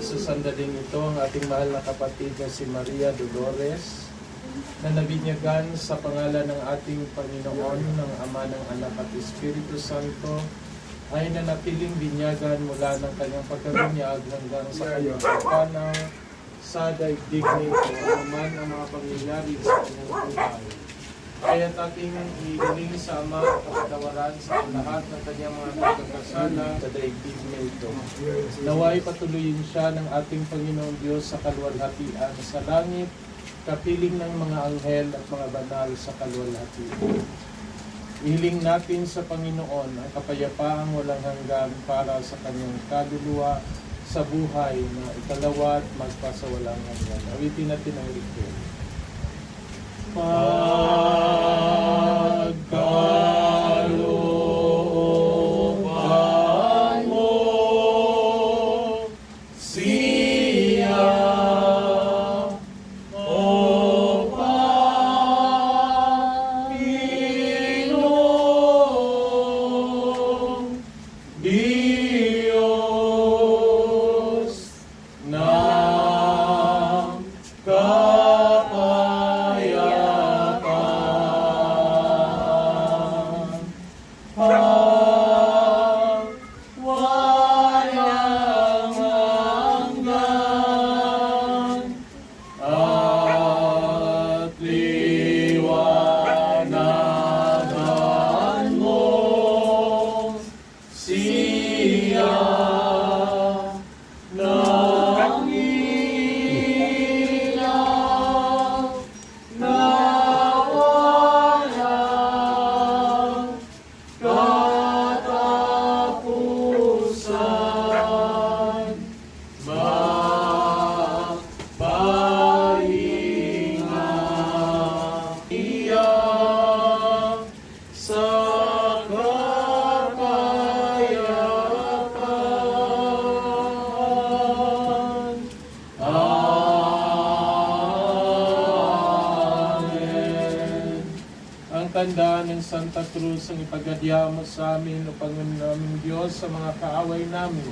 sa sandaling ito ang ating mahal na kapatid na si Maria Dolores na nabinyagan sa pangalan ng ating Panginoon ng Ama ng Anak at Espiritu Santo ay nanatiling binyagan mula ng kanyang pagkabinyag hanggang sa kanyang pagpanaw sa daigdig nito naman ang mga pangyayari sa kanyang buhay. Kaya't ating hihiling sa Ama at kapatawaran sa lahat ng kanyang mga pagkakasala sa daigdig nito. Naway patuloyin siya ng ating Panginoong Diyos sa kaluwalhatian sa langit, kapiling ng mga anghel at mga banal sa kaluwalhatian. Ihiling natin sa Panginoon ang kapayapaang walang hanggan para sa kanyang kaluluwa sa buhay na ikalawa at magpasawalang hanggan. Awitin natin ang request. Pagkalooban mo siya, O Panginoong Diyos ng kapayapaan, walang hanggan, at liwanagan mo siya ng ilaw na walang katapusan, magpahinga iya sa kapayapaan. Amen. Ang tanda ng Santa Cruz ang ipagadya mo sa amin, o Panginoon naming Diyos, sa mga kaaway namin.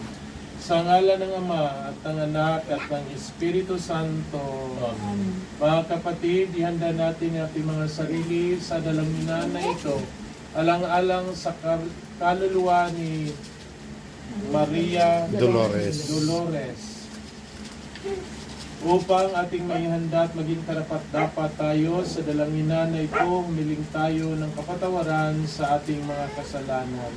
Sa ngalan ng Ama at ng Anak at ng Espiritu Santo. Amen. Mga kapatid, ihanda natin ang ating mga sarili sa dalangin na ito. Alang-alang sa kaluluwa ni Maria Dolores. Upang ating maihanda at maging karapat-dapat tayo sa dalangin na ito, humiling tayo ng kapatawaran sa ating mga kasalanan.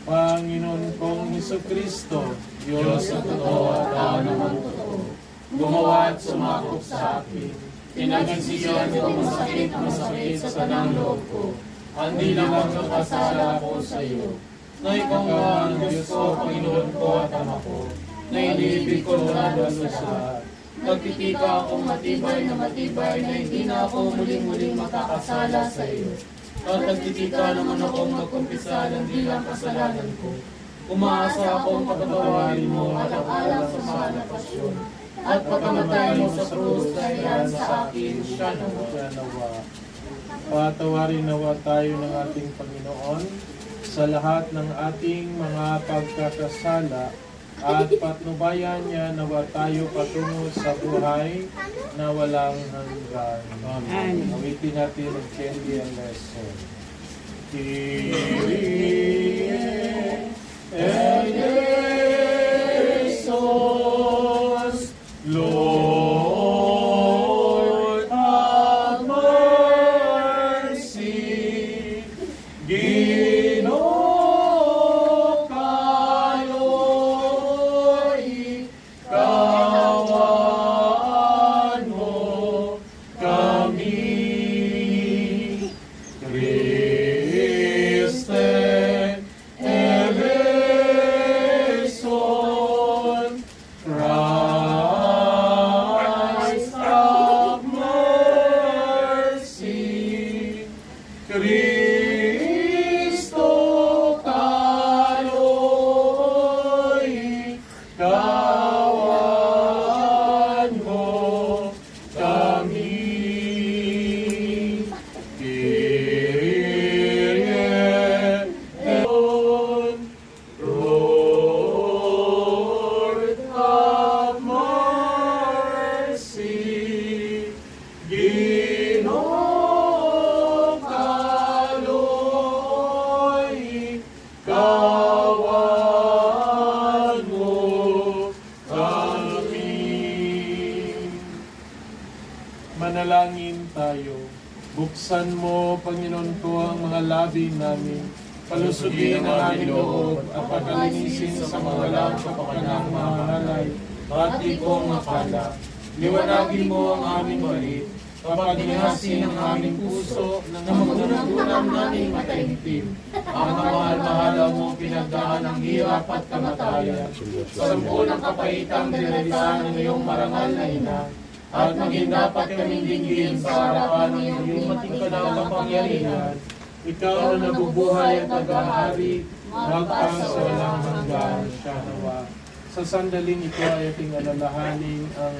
Panginoon kong Hesukristo, Diyos na totoo at tao naman totoo, gumawa at sumakop sa akin. Pinagsigilan ko masakit sa kanang loob ko. Hindi lang ang kakasala ko sa iyo. Na ikaw nga ang Diyos ko, Panginoon ko at Ama ko, na iniibig ko na sa lahat. Nagtitika akong matibay na hindi na ako muling-muling makakasala sa iyo. At nagtitika naman akong magkumpisa ng bilang kasalanan ko. Umaasa akong pagkatawarin mo alang-alang sa mahal na pasyon. At pagkamatay mo sa krus dahil sa akin siya nawa. Patawarin nawa tayo ng ating Panginoon sa lahat ng ating mga pagkakasala at patnubayan niya nawa tayo patungo sa buhay na walang hanggan. Amen. Awitin natin ang Candy and Lesson. Kyrie eleison, Lord have mercy. Ginoo kayo'y kawan mo kami. Christe eleison, Manalangin tayo. Buksan mo, Panginoon ko, ang mga labi namin. Palusugin ang aming loob at pagalinisin sa mga walang kapakanang mahalay at ikong akala. Liwanagin mo ang aming malit. Papaglinasin ang aming puso na magunang-gunang naming mataimtim. Ang mahal-mahalaw mo pinagdaan ng hirap at kamatayan. Sa sampu ng kapaitang dinalisan ng iyong marangal na ina. At maging dapat kaming dinggin sa harapan ng iyong matingkad na kapangyarihan. Ikaw na nabubuhay at nag-ahari, magpang sa walang hanggan siya nawa. Sa sandaling ito ay ating alalahanin ang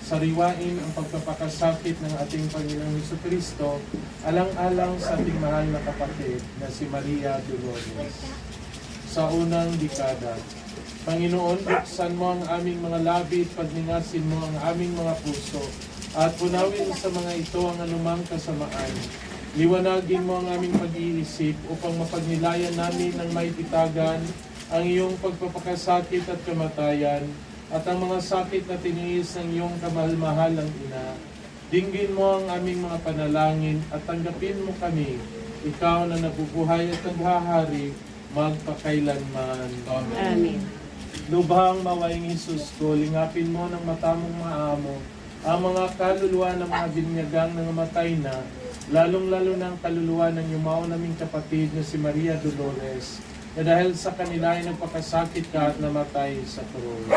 sariwain ang pagpapakasakit ng ating Panginoong Hesukristo, alang-alang sa ating mahal na kapatid na si Maria Dolores. Sa unang dekada, Panginoon, buksan mo ang aming mga labi at pagningasin mo ang aming mga puso at punawin sa mga ito ang anumang kasamaan. Liwanagin mo ang aming pag-iisip upang mapagnilayan namin ng maititagan ang iyong pagpapakasakit at kamatayan at ang mga sakit na tiniis ng iyong kamahal-mahalang ina. Dinggin mo ang aming mga panalangin at tanggapin mo kami, ikaw na nabubuhay at naghahari, magpakailanman. Amen. Lubhang mawaing Hesus ko, lingapin mo ng matamong maamo ang mga kaluluwa ng mga binyagang nangamatay na, lalong-lalo na ang kaluluwa ng yumaon naming kapatid na si Maria Dolores, na dahil sa kanila ay nagpakasakit ka at namatay sa krus.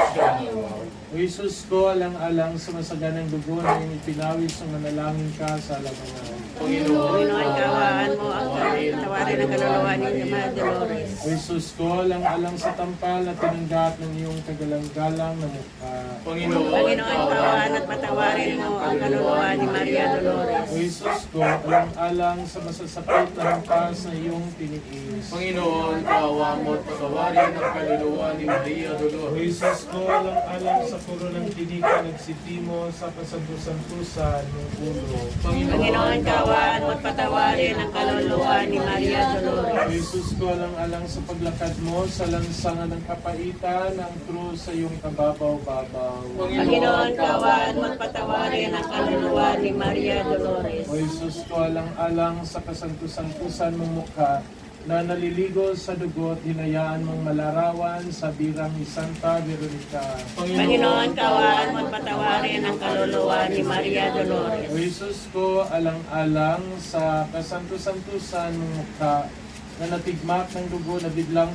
O Jesus ko, alang-alang sa masaganang dugo na iyong ipinawis ng manalangin ka sa labangan. Panginoon, kawaan mo ang tawarin ng kaluluwa ni Maria Dolores. O Jesus ko, alang-alang sa tampal at tinanggat ng iyong kagalang-galang na mukha. Panginoon, kawaan at patawarin mo ang kaluluwa ni Maria Dolores. O Jesus ko, alang-alang sa masasakit na hampas na iyong tiniis. Panginoon, kaawa mo at patawarin ang kaluluwa ni Maria O Dolores. Jesus ko, alang-alang sa puro ng tinika nagsitimo sa kasantusan-tusan ng ulo. Panginoon, kawaan mo at patawarin ang kaluluwa ni Maria O Dolores. Jesus ko, alang-alang sa paglakad mo sa lansangan ng kapaitan ng krus sa iyong kababaw-babaw. Panginoon, kawaan mo at patawarin ang kaluluwa ni Maria Dolores. O Jesus ko, alang-alang sa kasantusan-tusan mong mukha na naliligo sa dugo at hinayaan mong malarawan sa birang ni Santa Veronica. Panginoon, kawaan mo at patawarin ang kaluluwa ni Maria Dolores. O Jesus ko, alang-alang sa kasantusan-tusan mong mukha na natigmak ng dugo na biglang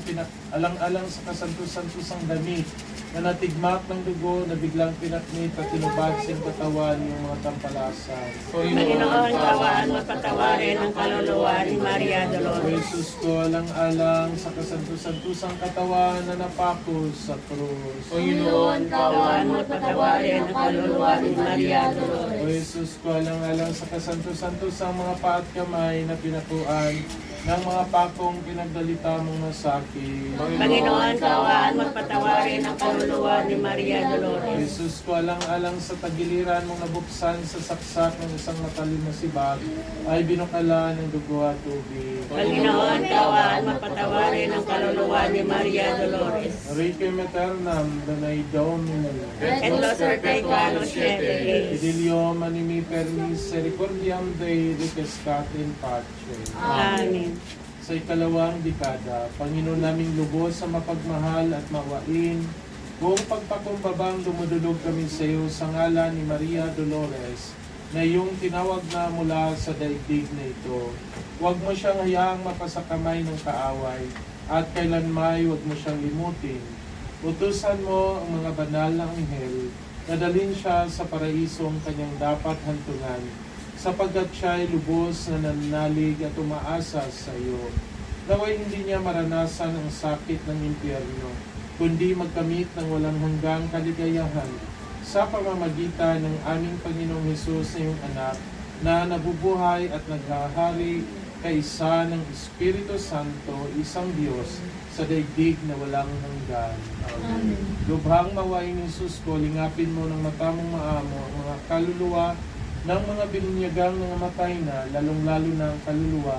alang-alang sa kasantusan-tusang damit na natigmak ng dugo na biglang pinaknit at tinubad sa katawan yung mga tampalasan. Panginoon, kawaan mo at patawarin ang kaluluwa ni Maria O Dolores. Jesus ko, alang-alang sa kasantusan-tusang katawan na napako sa krus. Panginoon, kawaan mo at patawarin ang kaluluwa ni Maria Dolores. O Jesus ko, alang-alang sa kasantusan-tusang mga paa at kamay na pinakuan ng mga pakong pinagdalita mong nasakit. Panginoon, kawaan mo at patawarin ang kaluluwa ni Maria O Dolores. Jesus ko, alang-alang sa tagiliran mong nabuksan sa saksak ng isang matalim na sibag, ay binukala ng dugo at tubig. Panginoon, kawaan mo at patawarin ang kaluluwa ni Maria Dolores. Requiem aeternam, Donai Domini. Et los perpetua nocete. Idilio manimi per misericordiam Dei requiescat in pace. Amen. Sa ikalawang dekada, Panginoon naming lubos sa mapagmahal at mawain, buong pagpakumbabang dumudulog kami sa iyo sa ngalan ni Maria Dolores, na iyong tinawag na mula sa daigdig na ito. Huwag mo siyang hayaang mapasakamay ng kaaway, at kailanmay huwag mo siyang limutin. Utusan mo ang mga banal na anghel, nadalhin siya sa paraisong kanyang dapat hantungan, sapagkat siya ay lubos na nananalig at umaasa sa iyo. Naway hindi niya maranasan ang sakit ng impyerno, kundi magkamit ng walang hanggang kaligayahan sa pamamagitan ng aming Panginoong Hesus na iyong anak, na nabubuhay at naghahari kaisa ng Espiritu Santo, isang Diyos, sa daigdig na walang hanggan. Amen. Lubhang mawaing Hesus ko, lingapin mo ng matamong maamo ang mga kaluluwa ng mga binunyagang nangamatay na, lalong-lalo na ang kaluluwa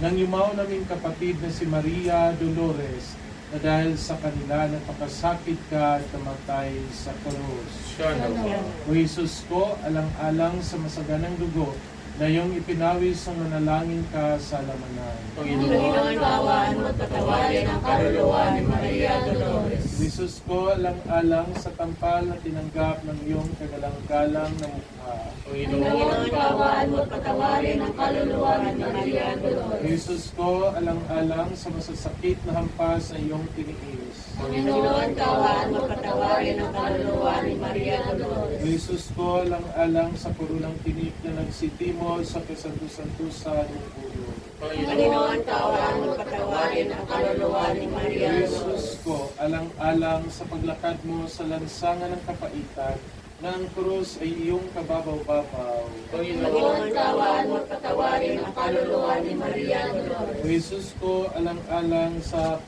ng yumaw naming kapatid na si Maria Dolores, na dahil sa kanila napakasakit ka at namatay sa krus. Siya nawa. O Jesus ko, alang-alang sa masaganang dugo na iyong ipinawis ng manalangin ka sa lamanan. Panginoon, kaawaan mo at patawarin ang kaluluwa ni Maria Dolores. Jesus ko, alang-alang sa tampal na tinanggap ng iyong kagalang-galang na mukha. Panginoon, kaawaan mo at patawarin ang kaluluwa ni Maria Dolores. Jesus ko, alang-alang sa masasakit na hampas na iyong tiniis. Panginoon, kaawaan mo at patawarin ang kaluluwa ni Maria Dolores. Jesus ko, alang-alang sa purulang tinik na nagsitimol sa kasanto-santusan ng pulo. Panginoon, kaawaan mo at patawarin ang kaluluwa ni Maria Jesus Dolores. ko, alang-alang sa paglakad mo sa lansangan ng kapaitan, na ang krus ay iyong kababaw-babaw. Panginoon, kaawaan mo at patawarin ang kaluluwa ni Maria Dolores. Jesus ko, alang-alang sa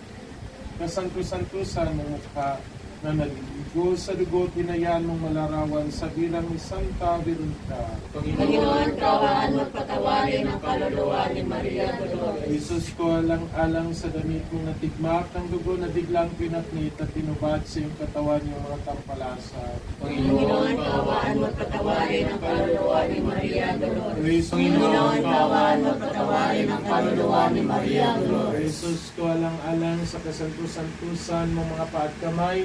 kasanto-santusan ng mukha na naliligo sa dugo, hinayaan mong malarawan sa bilang ni Santa Veronica. Panginoon, kaawaan mo at patawarin ang kaluluwa ni Maria Dolores. Jesus ko, alang-alang sa damit mong natigmak ng dugo na biglang pinaknit at tinubad sa iyong katawan yung mga tampalasan. Panginoon, kaawaan mo at patawarin ang kaluluwa ni Maria Dolores. Jesus Panginoon, kaawaan mo at patawarin ang kaluluwa ni Maria Dolores. Jesus ko, alang-alang sa kasanto-santusan mong mga paa at kamay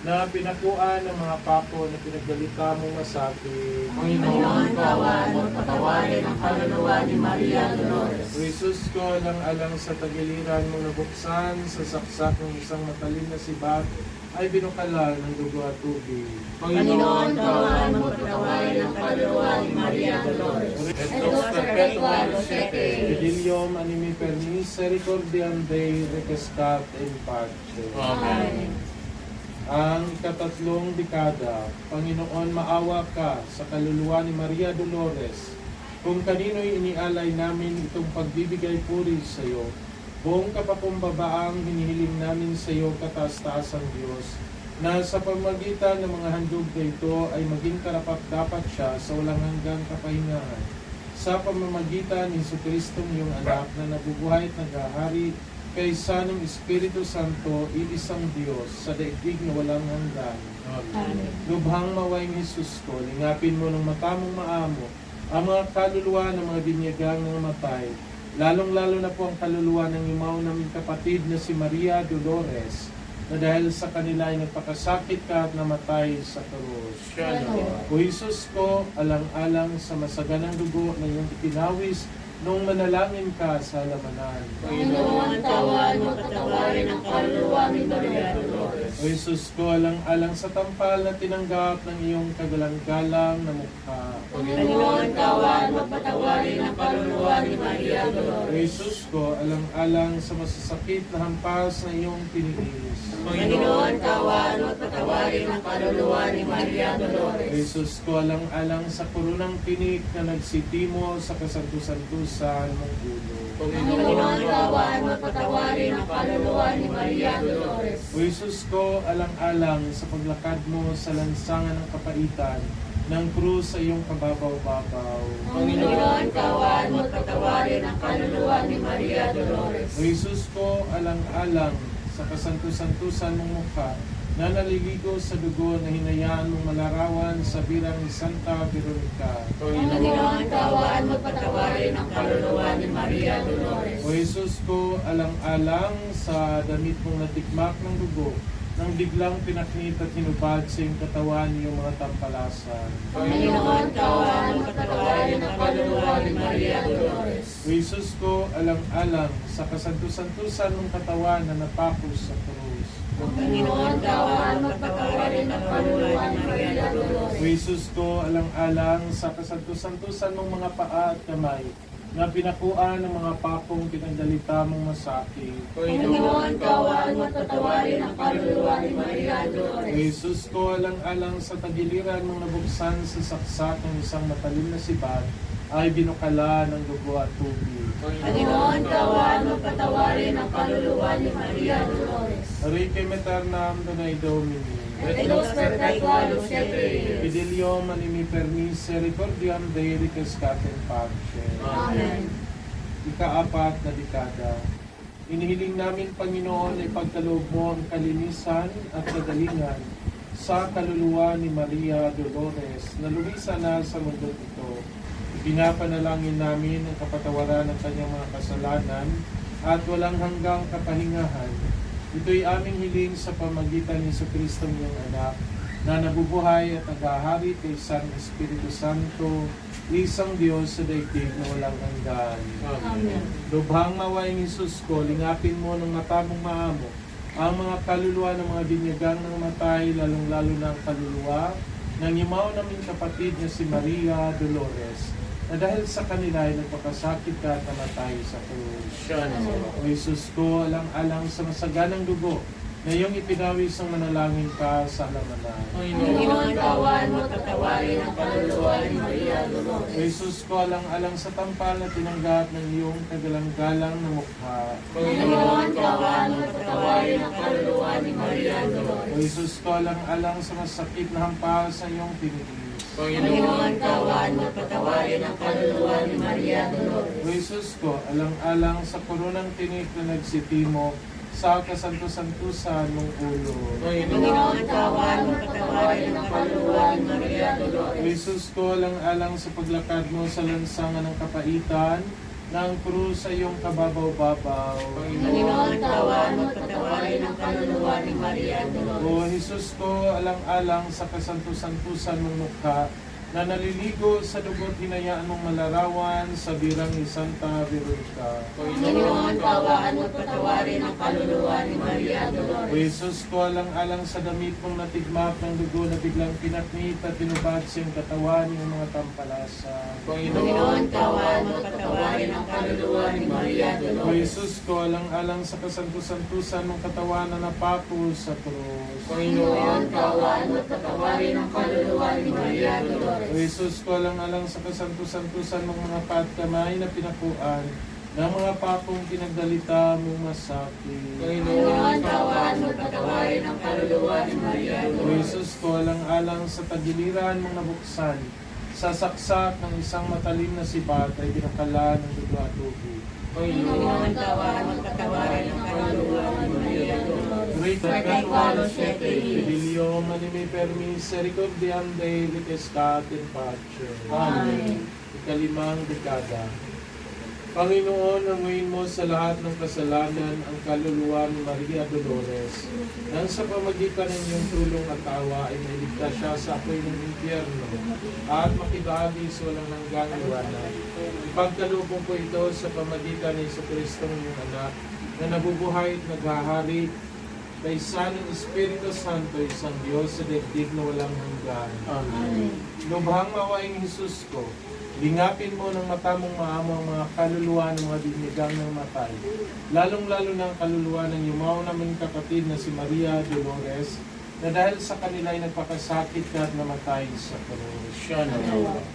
na pinakuan ng mga papo na pinagdalita mong masakit. Panginoon, kaawaan mo at patawarin ang kaluluwa ni Maria Dolores. Jesus ko, alang-alang sa tagiliran mong nabuksan sa saksak ng isang matalim na sibat ay binukalal ng dugo at tubig. Panginoon, kaawaan mo at patawarin ang kaluluwa ni Maria Dolores. Et nos perpetuam siete. Fidelium animi per misericordiam Dei requiescat in pace. Amen. Ang ikatatlong dekada, Panginoon, maawa ka sa kaluluwa ni Maria Dolores. Kung kanino'y inialay namin itong pagbibigay puri sa iyo, buong kapakumbabaang hinihiling namin sa iyo, kataas-taasang Diyos, na sa pamagitan ng mga handog na ito ay maging karapat-dapat siya sa walang hanggang kapahingahan. Sa pamamagitan ni Jesucristong iyong anak na nabubuhay at naghahari kaysa ng Espiritu Santo, iisang Diyos sa daigdig na walang hanggan. Amen. Lubhang mawayang Jesus ko, lingapin mo ng mata mong maamo ang mga kaluluwa ng mga binyagang ng matay, lalong-lalo na po ang kaluluwa ng imaw naming kapatid na si Maria Dolores, na dahil sa kanila ay nagpakasakit ka at namatay sa krus. Siya nawa. O Jesus ko, alang-alang sa masaganang dugo na iyong itinawis nung manalangin ka sa lamanan. Panginoon, kaawaan mo at patawarin ang kaluluwa ni Maria Dolores. O Jesus ko, alang-alang sa tampal na tinanggap ng iyong kagalang-galang na mukha. Panginoon, kaawaan mo at patawarin ang kaluluwa ni Maria O Dolores. Jesus ko, alang-alang sa masasakit na hampas na iyong tiniis. Panginoon, kaawaan mo at patawarin ang kaluluwa ni Maria O Dolores. Jesus ko, alang-alang sa kurunang tinik na nagsitimo sa kasanto-santusan mong ulo. Panginoon, kaawaan mo at patawarin ang kaluluwa ni Maria Dolores. O Jesus ko, alang-alang sa paglakad mo sa lansangan ng kapaitan ng krus sa iyong kababaw-babaw. Panginoon, kaawaan mo at patawarin ang kaluluwa ni Maria Dolores. O Jesus ko, alang-alang sa kasanto-santusan mong mukha na naliligo sa dugo na hinayaan mong malarawan sa birang ni Santa Veronica. Panginoon, kaawaan mo at patawarin ang kaluluwa ni Maria Dolores. O Jesus ko, alang-alang sa damit mong natikmak ng dugo nang biglang pinaknit at hinubad sa iyong katawan iyong mga tampalasan. Panginoon, kaawaan mo at patawarin ang kaluluwa ni Maria Dolores. O Jesus ko, alang-alang sa kasanto-santusan ng katawan na napako sa krus. Panginoon, kaawaan mo at patawarin ang kaluluwa ni Maria Dolores. O Jesus ko, alang-alang sa kasanto-santusan ng mga paa at kamay na pinakuan ng mga papong pinagdalita mong masakit. Panginoon, kaawaan mo at patawarin ang kaluluwa ni Maria O Dolores. Jesus ko, alang-alang sa tagiliran mong nabuksan sa saksak ng isang matalim na sibat, ay binukala ng dugo at tubig. Panginoon, kaawaan mo at patawarin ang kaluluwa ni Maria Dolores. Requiem aeternam Dona Domini. Et nos perpetuam siete. Fidelium animi per misericordiam Dei requiescat in pace. Amen. Ikaapat na dekada. Inihiling namin, Panginoon, ay pagkaloob mo ang kalinisan at kagalingan sa kaluluwa ni Maria Dolores na lumisan na sa mundo ito. Pinapanalangin namin ang kapatawaran ng kanyang mga kasalanan at walang hanggang kapahingahan. Ito'y aming hiling sa pamagitan ni Jesucristo niyong anak, na nabubuhay at naghahari kay San Espiritu Santo, isang Diyos sa daigdig na walang hanggan. Amen. Lubhang mawaing Isus ko, lingapin mo ng mata mong maamo ang mga kaluluwa ng mga binyagang ng matay, lalong-lalo na ang kaluluwa ng imaw naming kapatid na si Maria Dolores, na dahil sa kanila ay nagpakasakit ka at namatay sa krus. O Isus ko, alang-alang sa masaganang dugo na iyong ipinawis ang manalangin ka sa halamanan. Panginoon, kaawaan mo at patawarin ang kaluluwa ni Maria O Dolores. Jesus ko, alang-alang sa tampal na tinanggap ng iyong kagalang-galang na mukha. Panginoon, kaawaan mo at patawarin ang kaluluwa ni Maria O Dolores. Jesus ko, alang-alang sa masakit na hampas sa iyong tiniis. Panginoon, kaawaan mo at patawarin ang kaluluwa ni Maria Dolores. O Jesus ko, alang-alang sa koronang tinik na nagsitimo sa kasanto-santusan mong ulo. Panginoon, kaawaan mo at patawarin ang kaluluwa ni Maria O Dolores. Jesus ko, alang-alang sa paglakad mo sa lansangan ng kapaitan ng krus sa iyong kababaw-babaw. Panginoon, kaawaan mo at patawarin ang kaluluwa ni Maria Dolores. O Jesus ko, alang-alang sa kasanto-santusan mong mukha na naliligo sa dugo't hinayaan mong malarawan sa birang ni Santa Veronica. Panginoon, kaawaan mo at patawarin ang kaluluwa ni Maria O Dolores. Jesus ko, alang-alang sa damit mong natigmap ng dugo na biglang pinaknit at tinubad siyang katawan ng mga tampalasa. Panginoon, kaawaan mo at patawarin ang kaluluwa ni Maria O Dolores. Jesus ko, alang-alang sa kasanto-santusan ng katawan na napako sa krus. Panginoon, kaawaan mo at patawarin ang kaluluwa ni Maria Dolores. O Jesus ko, alang-alang sa kasanto-santusan ng mga patkamay na pinakuan ng mga papong pinagdalita mong masakit. Panginoon, kaawaan mo at patawarin ang kaluluwa ni Maria O Dolores. Jesus ko, alang-alang sa tagiliran mong nabuksan sa saksak ng isang matalim na sibat ay binakala ng dugo at tubig. Panginoon, kaawaan mo at patawarin ang kaluluwa ni Maria Dolores. Great Perpetualo siete Fidelio manimi per misericordiam Dei litescat in pace. Amen. Ikalimang dekada. Panginoon, nanguin mo sa lahat ng kasalanan ang kaluluwa ni Maria Dolores, nang sa pamagitan ng iyong tulong at tawa ay mailigtas siya sa apoy ng impyerno at makibahagi sa walang hanggang liwanag. Ipagkalubong ko ito sa pamagitan ni Jesucristo iyong anak, na nabubuhay at naghahari kay San Espiritu Santo, isang Diyos sa daigdig na walang hanggan. Amen. Lubhang mawaing Jesus ko, lingapin mo ng mata mong maamo ang mga kaluluwa ng mga binigang ng matay, lalong-lalo na ang kaluluwa ng yumaw naming kapatid na si Maria Dolores, na dahil sa kanila ay nagpakasakit ka at namatay sa krus.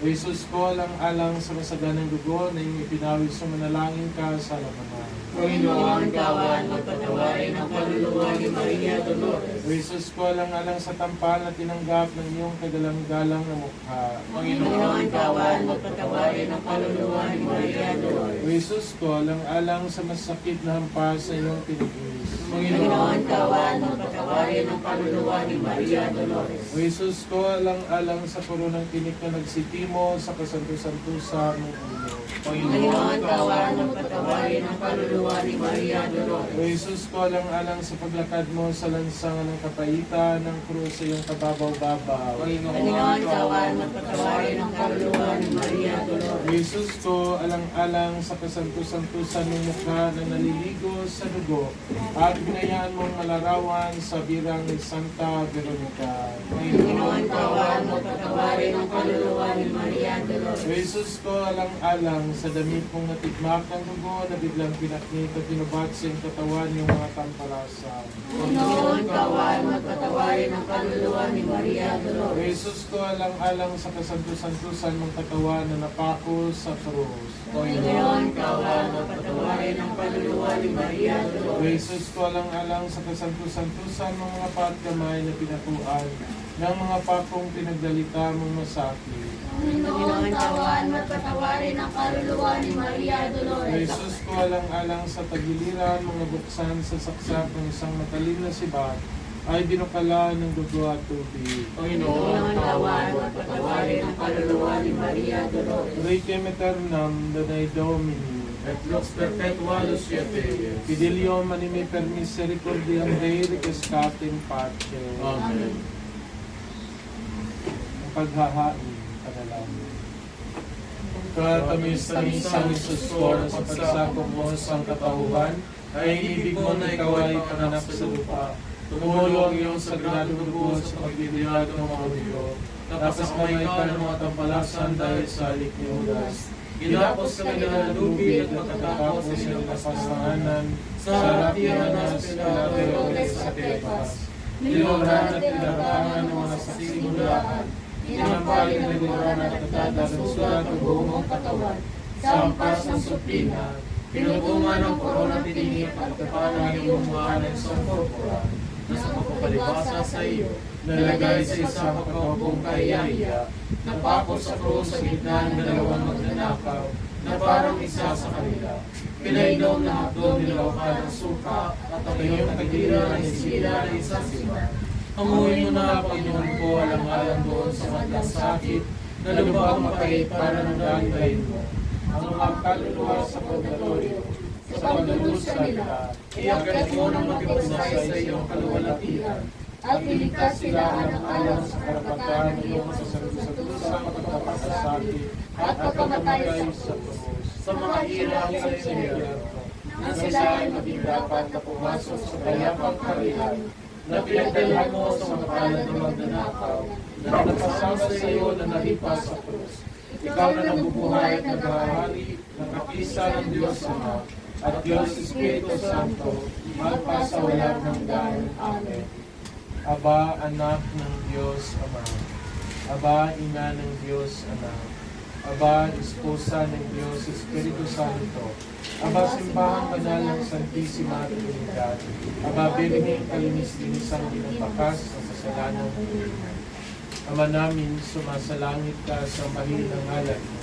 O Jesus ko, alang-alang sa masaganang dugo na iyong ipinawis sa manalangin ka sa labanan. Panginoon, kaawaan mo at patawarin ang kaluluwa ni Maria Dolores. O Jesus ko, alang-alang sa tampal na tinanggap ng iyong kagalang-galang na mukha. Panginoon, kaawaan mo at patawarin ang kaluluwa ni Maria Dolores. O Jesus ko, alang-alang sa masakit na hampas sa iyong tiniis. Panginoon, kaawaan mo at patawarin ang kaluluwa ni Maria Dolores. O Jesus ko, alang-alang sa koronang tinik na nagsitimo sa kasanto-santusan ng ulo. Panginoon, kaawaan mo at patawarin ang kaluluwa ni Maria Dolores. O Jesus ko, alang-alang sa paglakad mo sa lansangan ng kapaitan ng krus sa iyong kababaw-babaw. Panginoon, kaawaan mo at patawarin ang kaluluwa ni Maria O Dolores. Jesus ko, alang-alang sa kasanto-santusan ng mukha na naliligo sa dugo at binayaan mong malarawan sa birang ni Santa Veronica. Panginoon, kaawaan mo at patawarin ang kaluluwa ni Maria Dolores. O Jesus ko, alang-alang sa damit mong natigmak ng dugo na biglang pinaknit at pinubat sa iyong katawan yung mga tampalasan. Panginoon, kaawaan mo at patawarin ang kaluluwa ni Maria O Dolores. Jesus ko, alang-alang sa kasanto-santusan mong katawan na napako sa krus. Panginoon, kaawaan mo at patawarin ang kaluluwa ni Maria O Dolores. Jesus ko, alang-alang sa kasanto-santusan mong mga patkamay na pinakuan ng mga papong pinagdalita mong masakit. Panginoon, kawan mo at patawarin ang kaluluwa ni Maria O Dolores. Jesus ko, alang-alang sa tagiliran, mga buksan sa saksak ng isang matalin na sibat, ay binukala ng dugo at tubig. Panginoon, kawan mo at patawarin ang kaluluwa ni Maria Dolores. Requiem aeternam, Donai Domini. Et lux perpetua luciate. Fidelio manime per misericordiam Dei requiescatem pace. Amen. Ang paghahain, panalangin. Katamis-tamisang Isus ko na sa pagsakop mo sa katauhan, ay ibig mo na ikaw ay panganak sa lupa. Tumulong ang iyong sagradong dugo sa pagbibiyag ng mga dugo. Napasamay ka ng mga tampalasan dahil sa alik ni Judas. Ginapos sa kanila ng lubid at matatapos sa ilang kapasanganan sa Ratianas, Pilateotes at Tepas. Nilongran at pinarapangan ng mga saksimulaan. Tinampal at nilongran at natatas ng sulat ng buong katawan. Sa ampas ng suplina, pinubungan ng korona tiningit at kapanan ng iyong mga sa purpura na sa pagpapalibasa sa iyo, nalagay sa isang pagkakabong kayaya, napako sa krus sa gitna ng dalawang magnanakaw, na parang isa sa kanila. Pinainom na hapdo nilawakan ng suka, at ang iyong tagiliran ay sila na isa sila. Amuhin mo na, Panginoon ko, alang-alang doon sa matlang sakit, na lubang mapait para nandahilayin mo. Ang mga kaluluwa sa purgatorio, sa pagdulus kanila, iyagat mo ng magkabasay sa iyong kaluwalhatian, at iligtas sila alang-alang sa karapatan ng iyong sa pagkapasasakit at pagkamatay sa krus. Sa mga hirap sa impyerno, na sila ay maging dapat na pumasok sa kayapang karihan, na pinagdalhan mo sa mga palad ng magnanakaw, na napasama sa iyo na nalipas sa krus. Ikaw na nabubuhay at naghahari, nakakisa ng Diyos Ama, at Diyos Espiritu Santo, magpasawalang hanggan. Amen. Aba, anak ng Diyos Ama. Aba, ina ng Diyos Anak. Aba, esposa ng Diyos Espiritu Santo. Aba, simbahang banal ng Santissima Trinidad. Aba, birheng kalinis-linisang binabakas sa kasalanan ng Pilipinas. Ama namin, sumasalangit ka sa mahal ng ngalan mo.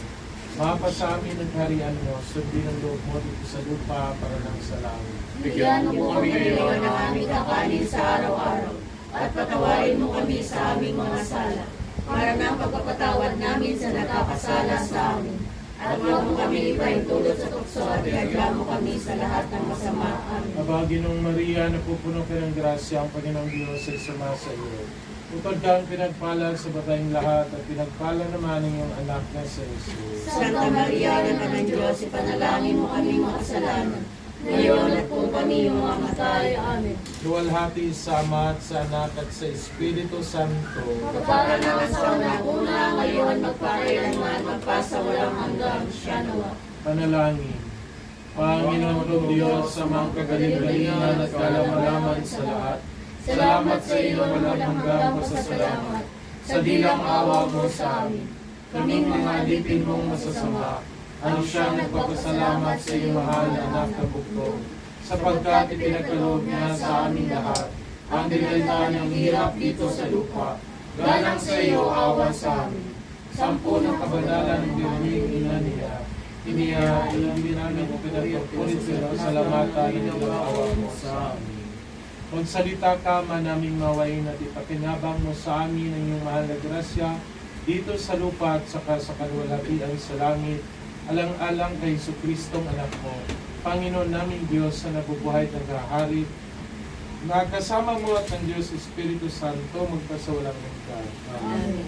Mapa sa amin ang harian mo, sundin ang loob mo dito sa lupa para ng sa langit. Bigyan mo po kami ngayon ng aming kakanin sa araw-araw, at patawarin mo kami sa aming mga sala, para ng pagpapatawad namin sa nagkakasala sa amin. At huwag mo kami ipaintulot sa tukso at iadya mo kami sa lahat ng masama. Amen. Aba, Ginoong Maria, napupuno ka ng grasya, ang Panginoong Diyos ay sumasa iyo. Bukod kang pinagpala sa batayong lahat at pinagpala naman ng iyong anak na sa Jesus. Santa Maria, Ina ng Diyos, ipanalangin mo kami mga kasalanan, ngayon at kung kami mamamatay. Amen. Luwalhati sa Ama at sa Anak at sa Espiritu Santo. Para naman sa una, ngayon, magpakailanman, magpasawalang hanggang siya nawa. Panalangin. Panginoon kong Diyos, sa mga kagaling-galingan at kalamalaman sa lahat, salamat sa iyo walang hanggang pasasalamat sa dilang awa mo sa amin. Kaming mga alipin mong masasama, ang siyang nagpapasalamat sa iyong mahal na anak na bugtong, sapagkat ipinagkaloob niya sa aming lahat ang dinalta ng hirap dito sa lupa, galang sa iyo awa sa amin. Sampu ng kabanalan ng diraming ina niya, ilang namin o pinagpapulit sila sa salamatan ng dilang awa mo sa amin. Magsalita ka man naming mawain at ipakinabang mo sa amin ang iyong mahal na grasya dito sa lupa at saka sa kaluwalhatian sa langit, alang-alang kay Jesucristong anak mo, Panginoon naming Diyos na nabubuhay at naghahari, magkasama mo at ng Diyos Espiritu Santo magpasawalang hanggan. Amen.